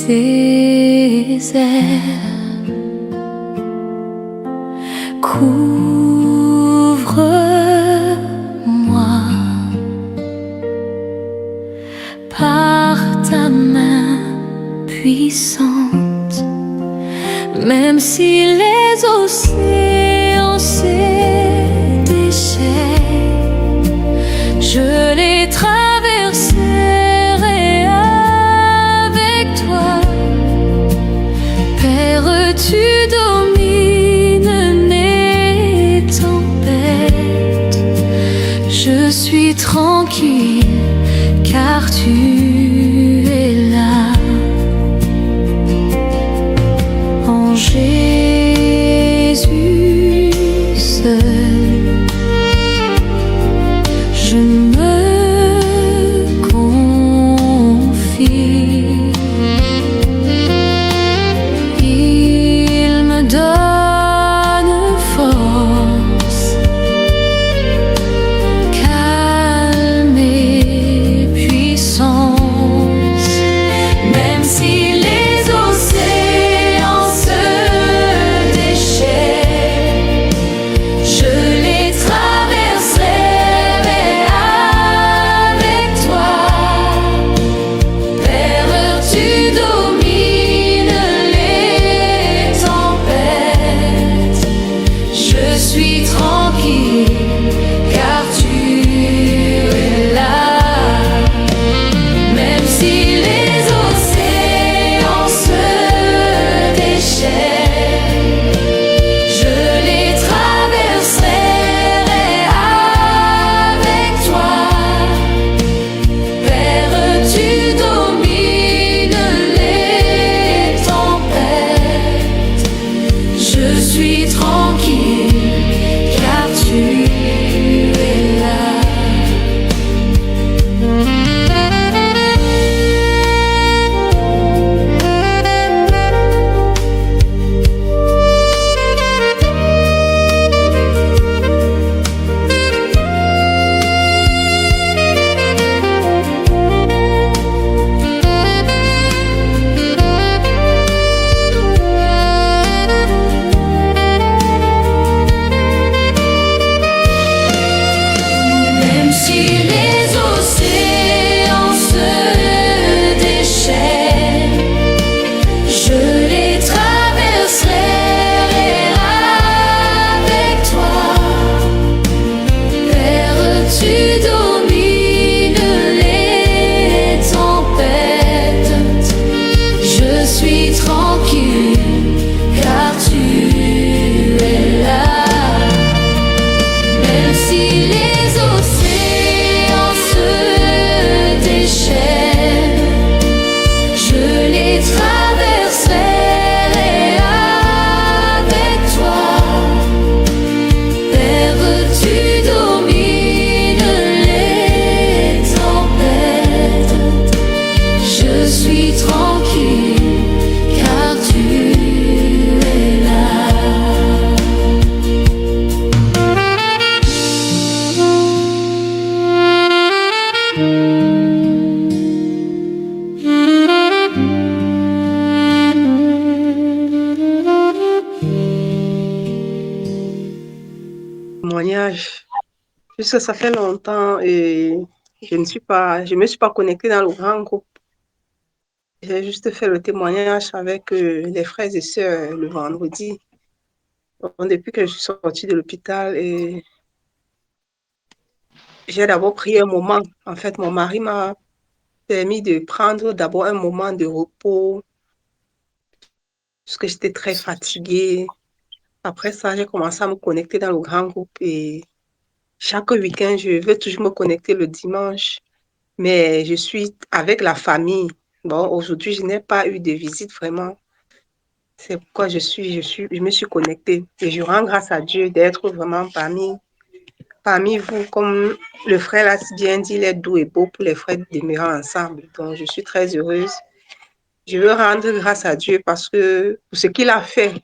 désert. Couvre-moi par ta main puissante, même si les océans se déchaînent, je les traverserai avec toi. Père, tu domines les tempêtes, je suis tranquille car tu es là. En Jésus seul, je me confie. Il me donne force, calme et puissance, même si les océans se déchaînent, je les traverserai avec toi. Père, tu domines les tempêtes, je suis tranquille car tu es là. Même si les océans se déchaînent, je les traverserai avec toi. Père, tu domines les tempêtes, je suis tranquille car tu es là. Même si les océans se déchaînent, je les traverserai avec toi. Père, tu domines les tempêtes, je suis tranquille car tu es là. Même si les océans se déchaînent, je les traverserai avec toi. Père, tu domines les tempêtes, je suis tranquille car tu es là. Témoignage. Puisque ça fait longtemps et je me suis pas connectée dans le grand groupe. J'ai juste fait le témoignage avec les frères et sœurs le vendredi. Donc, depuis que je suis sortie de l'hôpital, et j'ai d'abord pris un moment. En fait, mon mari m'a permis de prendre d'abord un moment de repos parce que j'étais très fatiguée. Après ça, j'ai commencé à me connecter dans le grand groupe et chaque week-end, je veux toujours me connecter le dimanche, mais je suis avec la famille. Bon, aujourd'hui, je n'ai pas eu de visite vraiment. C'est pourquoi je me suis connectée. Et je rends grâce à Dieu d'être vraiment parmi vous. Comme le frère l'a si bien dit, il est doux et beau pour les frères demeurant ensemble. Donc, je suis très heureuse. Je veux rendre grâce à Dieu parce que pour ce qu'il a fait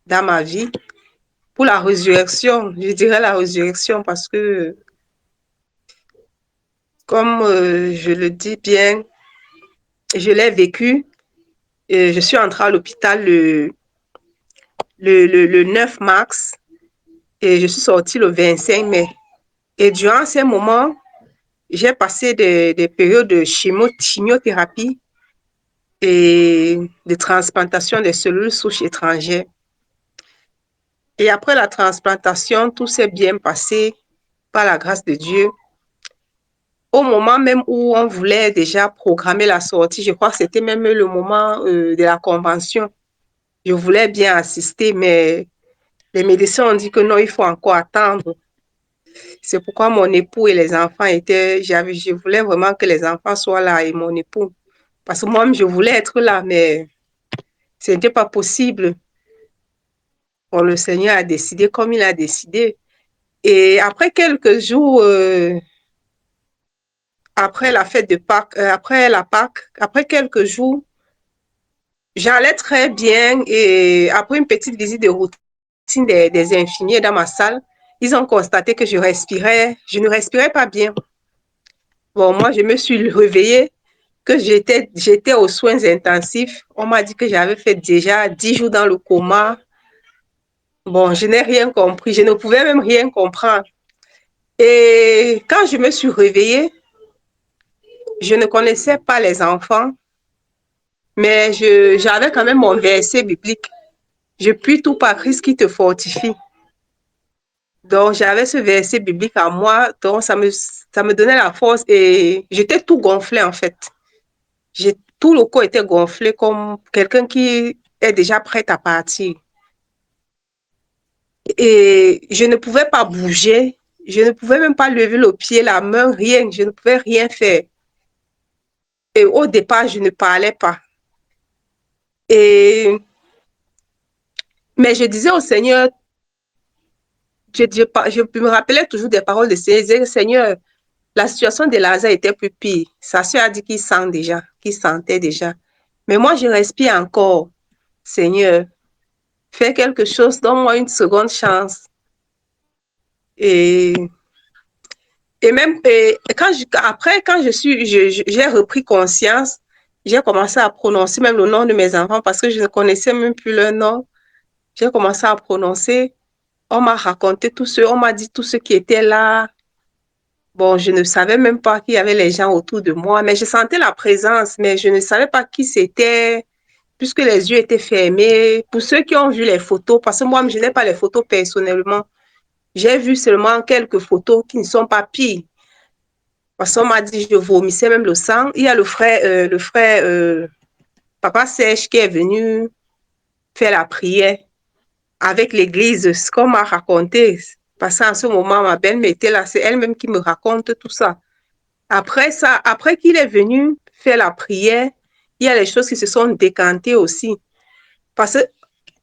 dans ma vie, pour la résurrection, je dirais la résurrection parce que, comme je le dis bien, je l'ai vécu Et je suis entrée à l'hôpital le 9 mars et je suis sortie le 25 mai. Et durant ces moments, j'ai passé des périodes de chimiothérapie et de transplantation des cellules souches étrangères. Et après la transplantation, tout s'est bien passé par la grâce de Dieu. Au moment même où on voulait déjà programmer la sortie, je crois que c'était même le moment de la convention. Je voulais bien assister, mais les médecins ont dit que non, il faut encore attendre. C'est pourquoi mon époux et les enfants je voulais vraiment que les enfants soient là et mon époux. Parce que moi-même, je voulais être là, mais ce n'était pas possible. Bon, le Seigneur a décidé comme il a décidé. Et après quelques jours, après la fête de Pâques, après la Pâques, après quelques jours, j'allais très bien et après une petite visite de routine des infirmiers dans ma salle, ils ont constaté que je ne respirais pas bien. Bon, moi, je me suis réveillée, que j'étais aux soins intensifs. On m'a dit que j'avais fait déjà 10 jours dans le coma. Bon, je n'ai rien compris. Je ne pouvais même rien comprendre. Et quand je me suis réveillée, je ne connaissais pas les enfants, mais j'avais quand même mon verset biblique. Je puis tout par Christ qui te fortifie. Donc, j'avais ce verset biblique à moi, donc ça me donnait la force et j'étais tout gonflé en fait. Tout le corps était gonflé comme quelqu'un qui est déjà prêt à partir. Et je ne pouvais pas bouger, je ne pouvais même pas lever le pied, la main, rien, je ne pouvais rien faire. Et au départ, je ne parlais pas. Et, mais je disais au Seigneur, je me rappelais toujours des paroles de Seigneur. Je disais, Seigneur, la situation de Lazare était plus pire. Sa soeur a dit qu'il sent déjà, qu'il sentait déjà. Mais moi, je respire encore. Seigneur, fais quelque chose, donne-moi une seconde chance. Et, et même après, quand j'ai repris conscience, j'ai commencé à prononcer même le nom de mes enfants parce que je ne connaissais même plus leur nom. J'ai commencé à prononcer. On m'a raconté on m'a dit tout ce qui était là. Bon, je ne savais même pas qu'il y avait les gens autour de moi, mais je sentais la présence, mais je ne savais pas qui c'était, puisque les yeux étaient fermés. Pour ceux qui ont vu les photos, parce que moi, je n'ai pas les photos personnellement, j'ai vu seulement quelques photos qui ne sont pas pires. Parce qu'on m'a dit, je vomissais même le sang. Il y a le frère Papa Serge qui est venu faire la prière avec l'église, ce qu'on m'a raconté. Parce qu'en ce moment, ma belle-mère était là, c'est elle-même qui me raconte tout ça. Après ça, après qu'il est venu faire la prière, il y a les choses qui se sont décantées aussi. Parce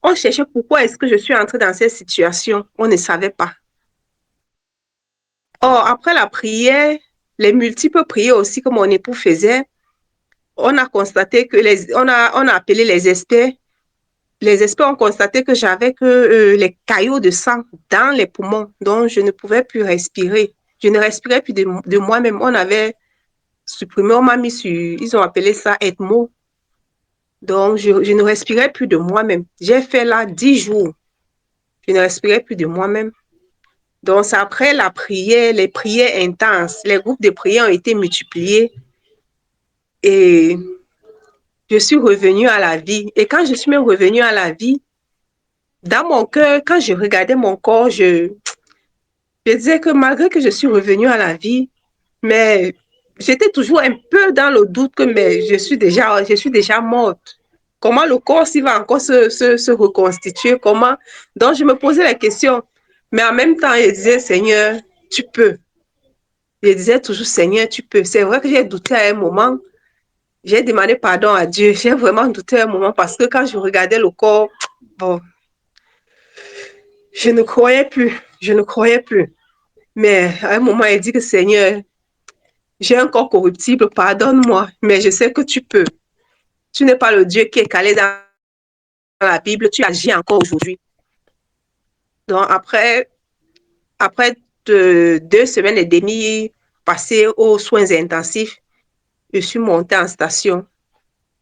qu'on cherchait pourquoi est-ce que je suis entrée dans cette situation. On ne savait pas. Or, après la prière, les multiples prières aussi que mon époux faisait, on a constaté que on a appelé les experts. Les experts ont constaté que j'avais que les caillots de sang dans les poumons, donc je ne pouvais plus respirer. Je ne respirais plus de moi-même. On avait supprimé, on m'a mis sur, ils ont appelé ça ECMO. Donc, je ne respirais plus de moi-même. J'ai fait là 10 jours. Je ne respirais plus de moi-même. Donc, c'est après la prière, les prières intenses. Les groupes de prière ont été multipliés et je suis revenue à la vie. Et quand je suis même revenue à la vie, dans mon cœur, quand je regardais mon corps, je disais que malgré que je suis revenue à la vie, mais j'étais toujours un peu dans le doute que mais je suis déjà morte. Comment le corps s'il va encore se reconstituer? Comment? Donc, je me posais la question. Mais en même temps, je disais, Seigneur, tu peux. Je disais toujours, Seigneur, tu peux. C'est vrai que j'ai douté à un moment. J'ai demandé pardon à Dieu. J'ai vraiment douté à un moment parce que quand je regardais le corps, bon, je ne croyais plus. Je ne croyais plus. Mais à un moment, il dit que Seigneur, j'ai un corps corruptible, pardonne-moi, mais je sais que tu peux. Tu n'es pas le Dieu qui est calé dans la Bible, tu agis encore aujourd'hui. Donc après 2 semaines et demie passées aux soins intensifs, je suis montée en station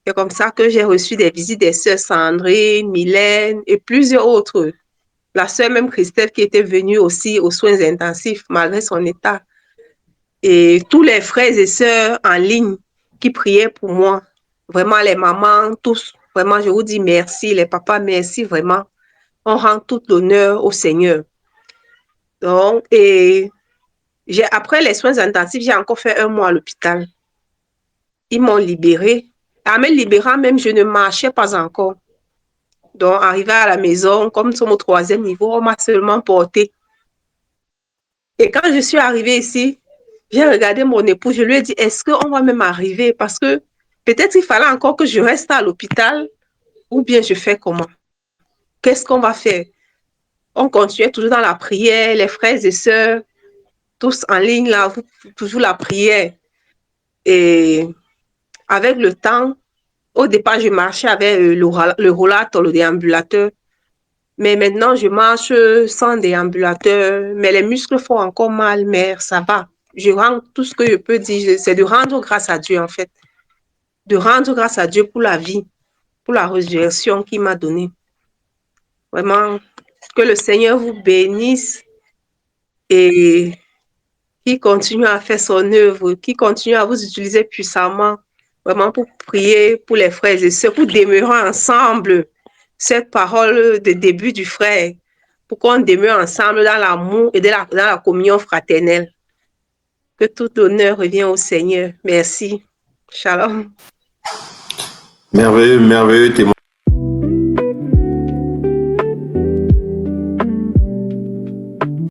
C'est comme ça que j'ai reçu des visites des sœurs Sandrine, Mylène et plusieurs autres. La sœur même Christelle qui était venue aussi aux soins intensifs malgré son état. Et tous les frères et sœurs en ligne qui priaient pour moi. Vraiment, les mamans, tous, vraiment, je vous dis merci. Les papas, merci vraiment. On rend tout l'honneur au Seigneur. Donc, et après les soins intensifs, j'ai encore fait 1 mois à l'hôpital. Ils m'ont libérée. En me libérant, même, je ne marchais pas encore. Donc, arrivé à la maison, comme nous sommes au 3e niveau, on m'a seulement porté. Et quand je suis arrivée ici, j'ai regardé mon époux, je lui ai dit, est-ce qu'on va même arriver? Parce que peut-être il fallait encore que je reste à l'hôpital ou bien je fais comment? Qu'est-ce qu'on va faire? On continuait toujours dans la prière, les frères et sœurs, tous en ligne, là, toujours la prière. Et avec le temps, au départ, je marchais avec le rollator, le déambulateur. Mais maintenant, je marche sans déambulateur. Mais les muscles font encore mal, mais ça va. Je rends tout ce que je peux dire, c'est de rendre grâce à Dieu, en fait. De rendre grâce à Dieu pour la vie, pour la résurrection qu'il m'a donnée. Vraiment, que le Seigneur vous bénisse et qu'il continue à faire son œuvre, qu'il continue à vous utiliser puissamment, vraiment pour prier pour les frères et sœurs, pour demeurer ensemble. Cette parole de début du frère, pour qu'on demeure ensemble dans l'amour et dans la communion fraternelle. Que tout honneur revient au Seigneur. Merci. Shalom. Merveilleux, merveilleux témoignage.